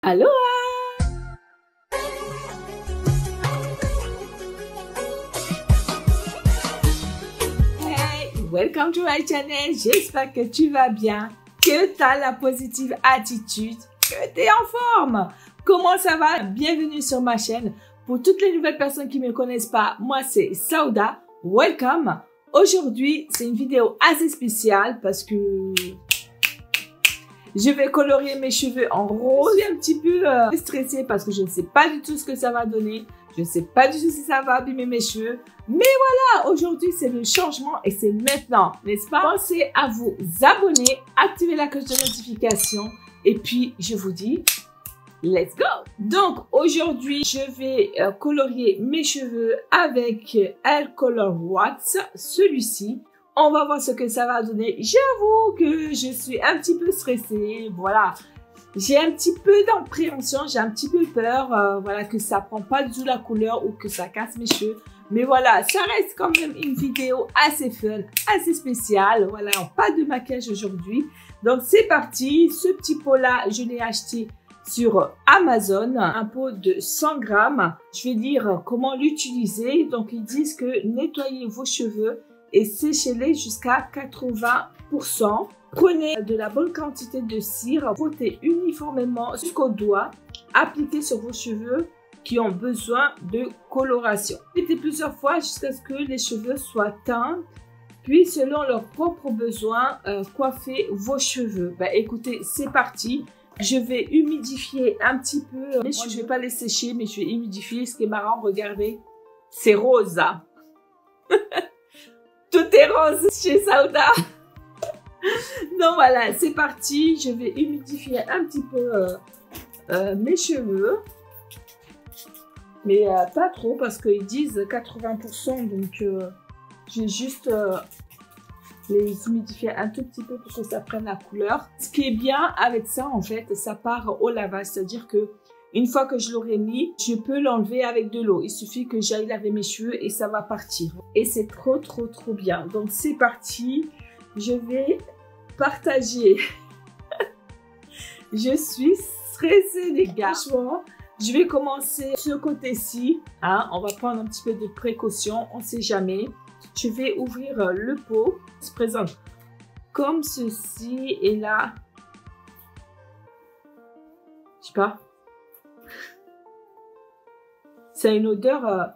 Aloha! Hey, welcome to my channel. J'espère que tu vas bien, que tu as la positive attitude, que tu es en forme. Comment ça va? Bienvenue sur ma chaîne. Pour toutes les nouvelles personnes qui ne me connaissent pas, moi c'est Sauda. Welcome. Aujourd'hui, c'est une vidéo assez spéciale parce que je vais colorier mes cheveux en rose. Je suis un petit peu stressée parce que je ne sais pas du tout ce que ça va donner. Je ne sais pas du tout si ça va abîmer mes cheveux. Mais voilà, aujourd'hui, c'est le changement et c'est maintenant, n'est-ce pas? Pensez à vous abonner, activer la cloche de notification et puis je vous dis, let's go! Donc, aujourd'hui, je vais colorier mes cheveux avec Hair Color Wax, celui-ci. On va voir ce que ça va donner. J'avoue que je suis un petit peu stressée. Voilà. J'ai un petit peu d'appréhension. J'ai un petit peu peur. Voilà, que ça prend pas du tout la couleur ou que ça casse mes cheveux. Mais voilà, ça reste quand même une vidéo assez fun, assez spéciale. Voilà, pas de maquillage aujourd'hui. Donc, c'est parti. Ce petit pot-là, je l'ai acheté sur Amazon, un pot de 100 grammes. Je vais dire comment l'utiliser. Donc, ils disent que nettoyez vos cheveux et séchez-les jusqu'à 80%. Prenez de la bonne quantité de cire, frottez uniformément jusqu'au doigt, appliquez sur vos cheveux qui ont besoin de coloration. Mettez plusieurs fois jusqu'à ce que les cheveux soient teints, puis selon leurs propres besoins, coiffez vos cheveux. Ben, écoutez, c'est parti. Je vais humidifier un petit peu. Moi, je ne vais pas les sécher, mais je vais humidifier. Ce qui est marrant, regardez, c'est rose. Hein? Tout est rose chez Sauda. Donc voilà, c'est parti. Je vais humidifier un petit peu mes cheveux. Mais pas trop parce qu'ils disent 80%. Donc je vais juste les humidifier un tout petit peu pour que ça prenne la couleur. Ce qui est bien avec ça, en fait, ça part au lavage. C'est-à-dire que une fois que je l'aurai mis, je peux l'enlever avec de l'eau. Il suffit que j'aille laver mes cheveux et ça va partir. Et c'est trop bien. Donc, c'est parti. Je vais partager. Je suis stressée, les gars. Franchement, je vais commencer ce côté-ci. Hein, on va prendre un petit peu de précaution. On ne sait jamais. Je vais ouvrir le pot. Il se présente comme ceci. Et là, je sais pas. C'est une odeur...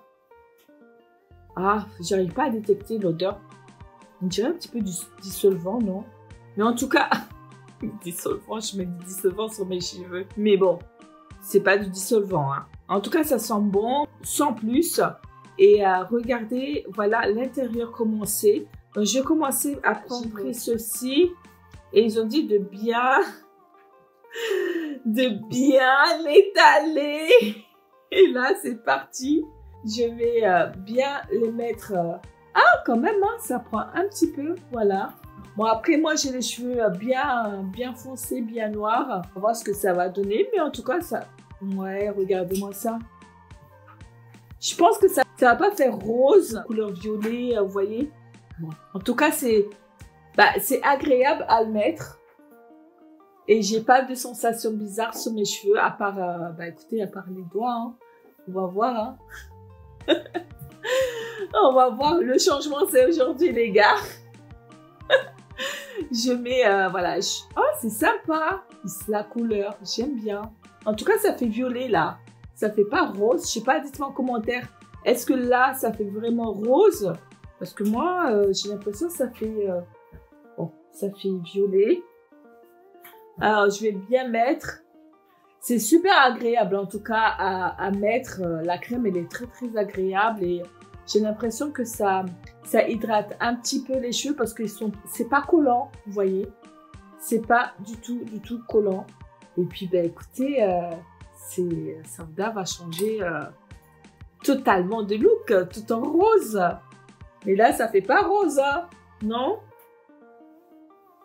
Ah, j'arrive pas à détecter l'odeur. On dirait un petit peu du dissolvant, non? Mais en tout cas... dissolvant, je mets du dissolvant sur mes cheveux. Mais bon, c'est pas du dissolvant. Hein. En tout cas, ça sent bon, sans plus. Et regardez, voilà l'intérieur comment c'est. Donc, je commençais à prendre ceci. Et ils ont dit de bien l'étaler. Et là, c'est parti. Je vais bien les mettre... Ah, quand même, hein, ça prend un petit peu. Voilà. Bon, après, moi, j'ai les cheveux bien foncés, bien noirs. On va voir ce que ça va donner. Mais en tout cas, ça... Ouais, regardez-moi ça. Je pense que ça va pas faire rose, couleur violet, vous voyez. Bon. En tout cas, c'est agréable à le mettre. Et j'ai pas de sensation bizarre sur mes cheveux, à part, écoutez, à part les doigts. Hein. On va voir. Hein. On va voir. Le changement, c'est aujourd'hui, les gars. Je mets, voilà. Oh, c'est sympa. La couleur, j'aime bien. En tout cas, ça fait violet, là. Ça fait pas rose. Je sais pas, dites-moi en commentaire. Est-ce que là, ça fait vraiment rose? Parce que moi, j'ai l'impression que ça fait... bon, ça fait violet. Alors, je vais bien mettre. C'est super agréable, en tout cas, à mettre. La crème, elle est très agréable. Et j'ai l'impression que ça hydrate un petit peu les cheveux parce que c'est pas collant, vous voyez. C'est pas du tout collant. Et puis, écoutez, Sauda va changer totalement de look, tout en rose. Mais là, ça fait pas rose, hein, non?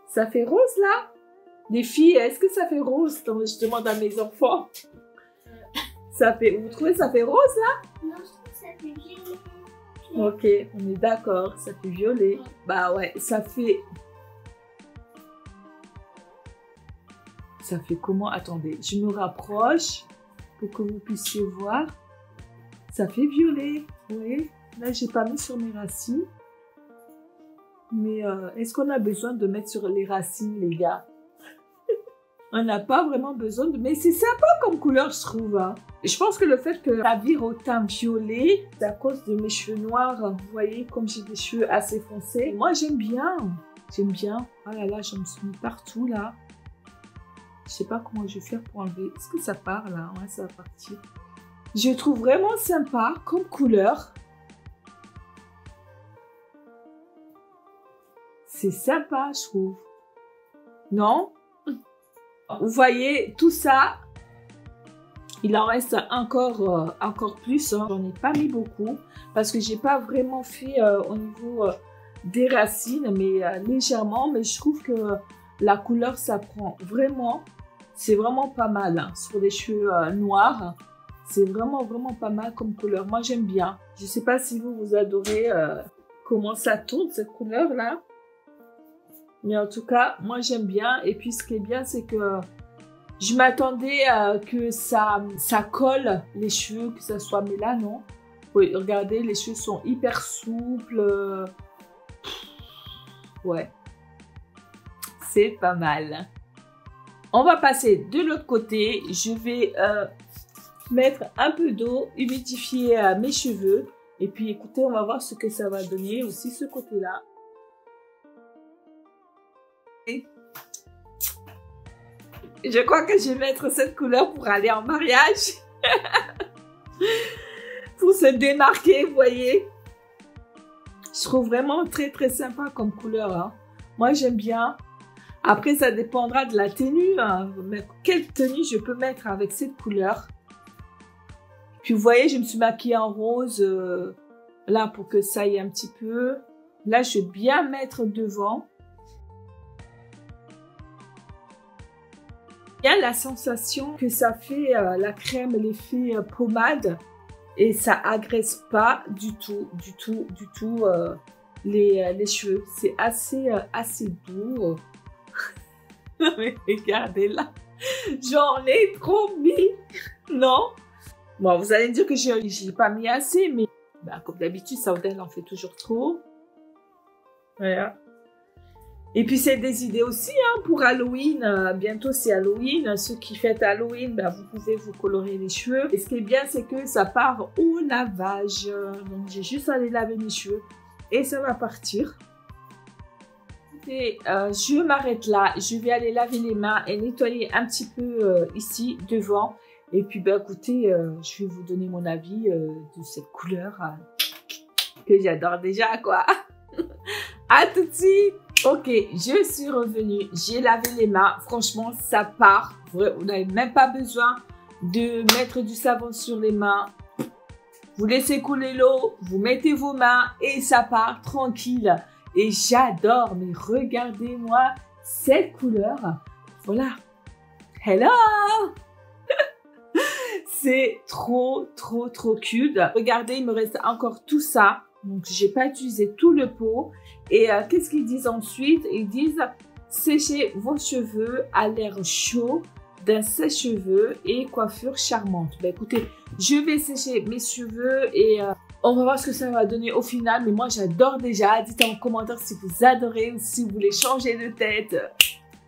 Ça fait rose, là? Les filles, est-ce que ça fait rose? Je demande à mes enfants. Ça fait... Vous trouvez que ça fait rose, là? Non, je trouve que ça fait violet. Ok, on est d'accord, ça fait violet. Bah ouais, ça fait Ça fait comment? Attendez, je me rapproche pour que vous puissiez voir. Ça fait violet. Vous voyez? Là, j'ai pas mis sur mes racines. Mais est-ce qu'on a besoin de mettre sur les racines, les gars? On n'a pas vraiment besoin de... Mais c'est sympa comme couleur, je trouve. Hein. Et je pense que le fait que ça vire au teint violet, c'est à cause de mes cheveux noirs. Vous voyez, comme j'ai des cheveux assez foncés. Moi, j'aime bien. J'aime bien. Oh là là, je me suis mis partout, là. Je sais pas comment je vais faire pour enlever. Est-ce que ça part, là? Ouais, ça va partir. Je trouve vraiment sympa comme couleur. C'est sympa, je trouve. Non? Vous voyez, tout ça, il en reste encore plus. Hein. J'en ai pas mis beaucoup parce que j'ai pas vraiment fait au niveau des racines, mais légèrement. Mais je trouve que la couleur, ça prend vraiment. C'est vraiment pas mal hein, sur les cheveux noirs. C'est vraiment pas mal comme couleur. Moi, j'aime bien. Je sais pas si vous adorez comment ça tourne cette couleur-là. Mais en tout cas, moi j'aime bien. Et puis ce qui est bien, c'est que je m'attendais que ça colle les cheveux, que ça soit. Mais là, non. Oui, regardez, les cheveux sont hyper souples. Ouais. C'est pas mal. On va passer de l'autre côté. Je vais mettre un peu d'eau, humidifier mes cheveux. Et puis écoutez, on va voir ce que ça va donner aussi ce côté-là. Je crois que je vais mettre cette couleur pour aller en mariage. Pour se démarquer, vous voyez. Je trouve vraiment très sympa comme couleur. Hein. Moi, j'aime bien. Après, ça dépendra de la tenue. Hein. Mais quelle tenue je peux mettre avec cette couleur. Puis, vous voyez, je me suis maquillée en rose. Là, pour que ça aille un petit peu. Là, je vais bien mettre devant. Il y a la sensation que ça fait la crème, l'effet pommade et ça agresse pas du tout les cheveux. C'est assez doux. Mais regardez là, j'en ai trop mis, non? Bon, vous allez me dire que j'ai pas mis assez, mais bah, comme d'habitude, Saoudel en fait toujours trop. Voilà. Et puis, c'est des idées aussi hein, pour Halloween. Bientôt, c'est Halloween. Ceux qui fêtent Halloween, ben, vous pouvez vous colorer les cheveux. Et ce qui est bien, c'est que ça part au lavage. Donc, j'ai juste à aller laver mes cheveux et ça va partir. Et je m'arrête là. Je vais aller laver les mains et nettoyer un petit peu ici, devant. Et puis, ben, écoutez, je vais vous donner mon avis de cette couleur que j'adore déjà, quoi. À tout de suite. Ok, je suis revenue, j'ai lavé les mains, franchement ça part, vous n'avez même pas besoin de mettre du savon sur les mains, vous laissez couler l'eau, vous mettez vos mains et ça part tranquille et j'adore, mais regardez-moi cette couleur, voilà, hello. C'est trop cute, regardez il me reste encore tout ça. Donc, j'ai pas utilisé tout le pot. Et qu'est-ce qu'ils disent ensuite? Ils disent sécher vos cheveux à l'air chaud d'un sèche-cheveux et coiffure charmante. Ben, écoutez, je vais sécher mes cheveux et on va voir ce que ça va donner au final. Mais moi, j'adore déjà. Dites en commentaire si vous adorez ou si vous voulez changer de tête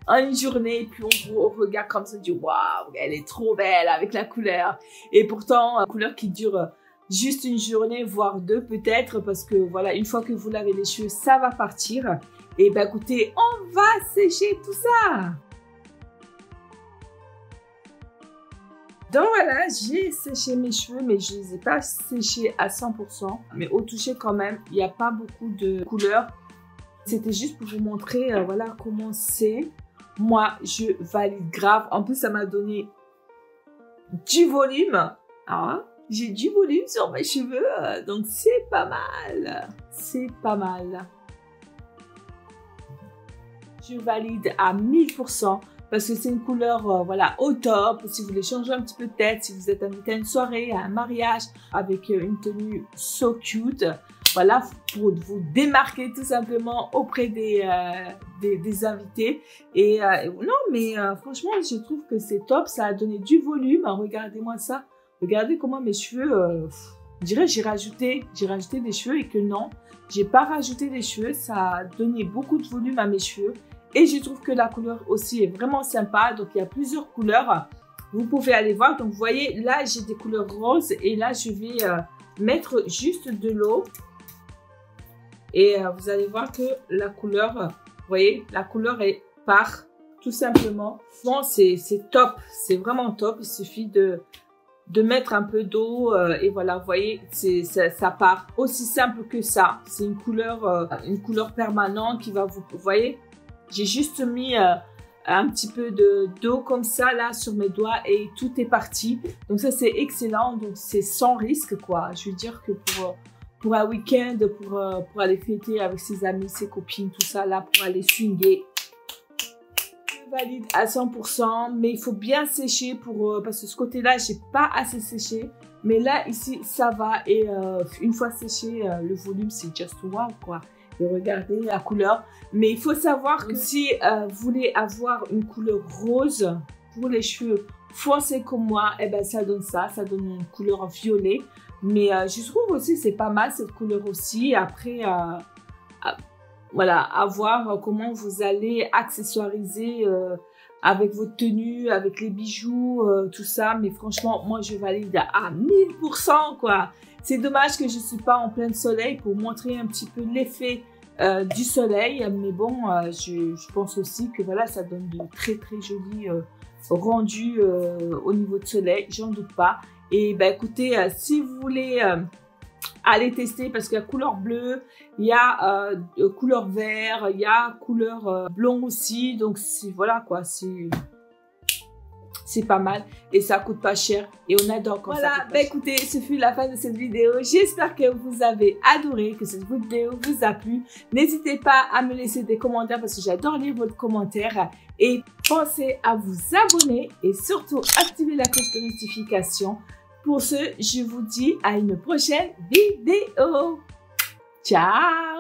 en une journée. Puis on regarde comme ça, on dit waouh, elle est trop belle avec la couleur. Et pourtant, couleur qui dure juste une journée, voire deux peut-être, parce que voilà, une fois que vous lavez les cheveux, ça va partir. Et ben écoutez, on va sécher tout ça. Donc voilà, j'ai séché mes cheveux, mais je ne les ai pas séchés à 100%. Mais au toucher quand même, il n'y a pas beaucoup de couleurs. C'était juste pour vous montrer, voilà comment c'est. Moi, je valide grave. En plus, ça m'a donné du volume. Ah, j'ai du volume sur mes cheveux, donc c'est pas mal. C'est pas mal. Je valide à 1000% parce que c'est une couleur, voilà, au top. Si vous voulez changer un petit peu de tête, si vous êtes invité à une soirée, à un mariage avec une tenue so cute, voilà, pour vous démarquer tout simplement auprès des invités. Et non, mais franchement, je trouve que c'est top. Ça a donné du volume. Regardez-moi ça. Regardez comment mes cheveux, je dirais j'ai rajouté des cheveux et que non, j'ai pas rajouté des cheveux. Ça a donné beaucoup de volume à mes cheveux. Et je trouve que la couleur aussi est vraiment sympa. Donc, il y a plusieurs couleurs. Vous pouvez aller voir. Donc, vous voyez, là, j'ai des couleurs roses. Et là, je vais mettre juste de l'eau. Et vous allez voir que la couleur, vous voyez, la couleur est part, tout simplement. Bon, c'est top. C'est vraiment top. Il suffit de mettre un peu d'eau et voilà, vous voyez, ça part aussi simple que ça. C'est une couleur permanente qui va vous voyez, j'ai juste mis un petit peu d'eau comme ça là sur mes doigts et tout est parti. Donc ça c'est excellent, donc c'est sans risque quoi. Je veux dire que pour un week-end, pour aller fêter avec ses amis, ses copines, tout ça là, pour aller swinguer. Valide à 100%, mais il faut bien sécher parce que ce côté-là, j'ai pas assez séché. Mais là, ici, ça va. Et une fois séché, le volume, c'est just wow, quoi. Et regardez la couleur. Mais il faut savoir que si vous voulez avoir une couleur rose pour les cheveux foncés comme moi, eh ben, ça donne ça. Ça donne une couleur violet. Mais je trouve aussi c'est pas mal cette couleur aussi. Après, voilà, à voir comment vous allez accessoiriser avec votre tenue, avec les bijoux, tout ça. Mais franchement, moi, je valide à 1000%, quoi. C'est dommage que je ne suis pas en plein soleil pour montrer un petit peu l'effet du soleil. Mais bon, je pense aussi que voilà, ça donne de très, très jolis rendus au niveau de soleil. J'en doute pas. Et ben, écoutez, si vous voulez... allez tester parce qu'il y a couleur bleue, il y a couleur vert, il y a couleur blond aussi. Donc voilà quoi, c'est pas mal et ça coûte pas cher et on adore quand ça coûte pas cher. Écoutez, ce fut la fin de cette vidéo. J'espère que vous avez adoré, que cette vidéo vous a plu. N'hésitez pas à me laisser des commentaires parce que j'adore lire votre commentaire. Et pensez à vous abonner et surtout activer la cloche de notification. Pour ce, je vous dis à une prochaine vidéo. Ciao!